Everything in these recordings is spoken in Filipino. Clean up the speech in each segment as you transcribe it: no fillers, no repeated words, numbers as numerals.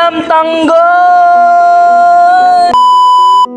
Bam! Tanggol!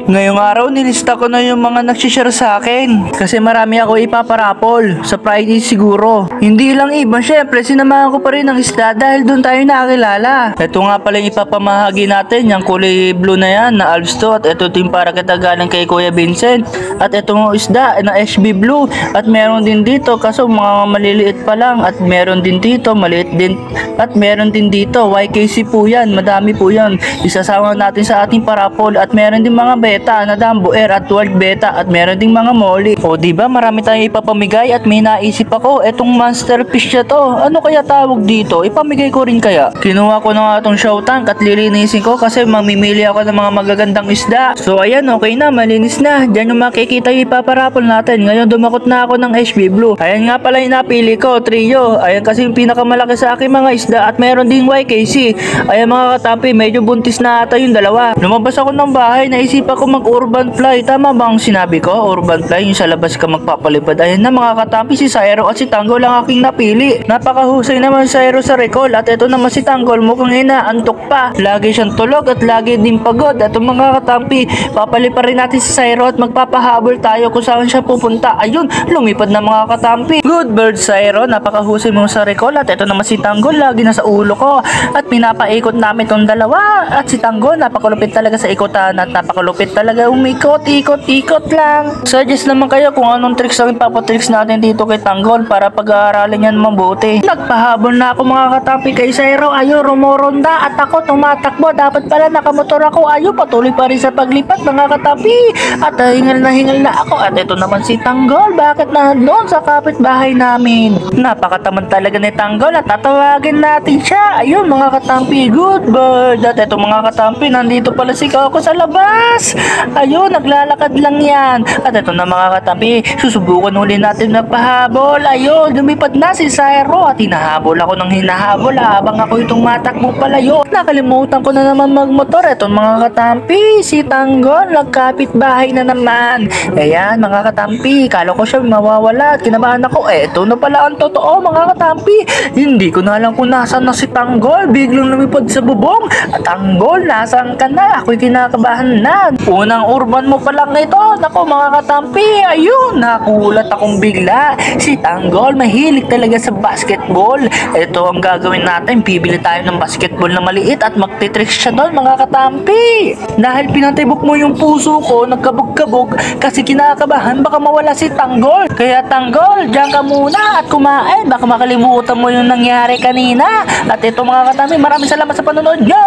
Ngayong araw, nilista ko na yung mga nagsishare sa akin. Kasi marami ako ipaparapol. Sa Friday siguro. Hindi lang iba, syempre, sinamahan ko pa rin ng isda dahil doon tayo nakakilala. Ito nga pala yung ipapamahagi natin. Yung kulay blue na yan, na Alsto. At ito yung para kita galing kay Kuya Vincent. At ito mga isda na SB Blue. At meron din dito, kaso mga maliliit pa lang. At meron din dito, maliit din. At meron din dito, YKC po yan. Madami po yan. Isasama natin sa ating parapol. At meron din mga beta na Dambo Air at World Beta at meron ding mga molly. O diba marami tayong ipapamigay at may naisip ako etong monster fish na to. Ano kaya tawag dito? Ipamigay ko rin kaya. Kinuha ko na nga itong show tank at lilinisin ko kasi mamimili ako ng mga magagandang isda. So ayan, okay na, malinis na. Diyan yung makikita yung ipaparapol natin. Ngayon dumakot na ako ng SB Blue. Ayan nga pala yung napili ko, trio. Ayan kasi yung pinakamalaki sa akin mga isda at meron ding YKC. Ayan mga katampi, medyo buntis na ata yung dalawa. Lumabas ako ng bahay, naisipan ko mag-urban fly. Tama ba ang sinabi ko? Urban fly, yung sa labas ka magpapalipad. Ayan na mga katampi, si Syro at si Tanggol ang aking napili. Napakahusay naman si Syro sa recall at ito naman si Tanggol mukhang inaantok pa. Lagi siyang tulog at lagi din pagod. At mga katampi, papalipa rin natin si Syro at magpapahabol tayo kung saan siya pupunta. Ayun, lumipad na mga katampi. Good bird Syro, napakahusay mo sa recall at ito naman si Tanggol, lagi na sa ulo ko. At pinapaikot namin itong dalawa. At si Tanggol, napakalupit talaga sa ikutan at napakalupit talaga umikot, ikot lang. Suggest naman kayo kung anong tricks ang ipapatricks natin dito kay Tanggol para pag-aaralin yan mabuti. Nagpahabol na ako mga katampi kay Syro. Ayo, rumoronda at ako tumatakbo. Dapat pala nakamotor ako. Ayo, patuloy pa rin sa paglipat mga katampi. At hingal na ako. At ito naman si Tanggol. Bakit na doon sa kapitbahay namin? Napakatamad talaga ni Tanggol at tatawagin natin siya. Ayun mga katampi, good bird. At ito mga katampi, nandito pala si Coco sa labas. Ayun, naglalakad lang yan. At ito na mga katampi, susubukan uli natin magpahabol. Ayun, lumipad na si Syro at hinahabol ako ng hinahabol habang ako itong matakbo palayo. Nakalimutan ko na naman magmotor. Ito mga katampi, si Tanggol nagkapit bahay na naman. Ayan mga katampi, kala ko siya mawawala at kinabahan ako. Ito na pala ang totoo mga katampi. Hindi ko na alam kung nasaan na si Tanggol. Biglang lumipad sa bubong. At Tanggol, nasaan ka na? Ako'y kinakabahan na. Unang urban mo pa lang ito. Nako mga katampi, ayun, nakulat akong bigla. Si Tanggol mahilig talaga sa basketball. Ito ang gagawin natin, bibili tayo ng basketball na maliit at magtitricks siya doon mga katampi. Dahil pinatibok mo yung puso ko, nagkabog-kabog kasi kinakabahan baka mawala si Tanggol. Kaya Tanggol, diyan ka muna at kumain, baka makalimutan mo yung nangyari kanina. At ito mga katampi, maraming salamat sa panonood nyo.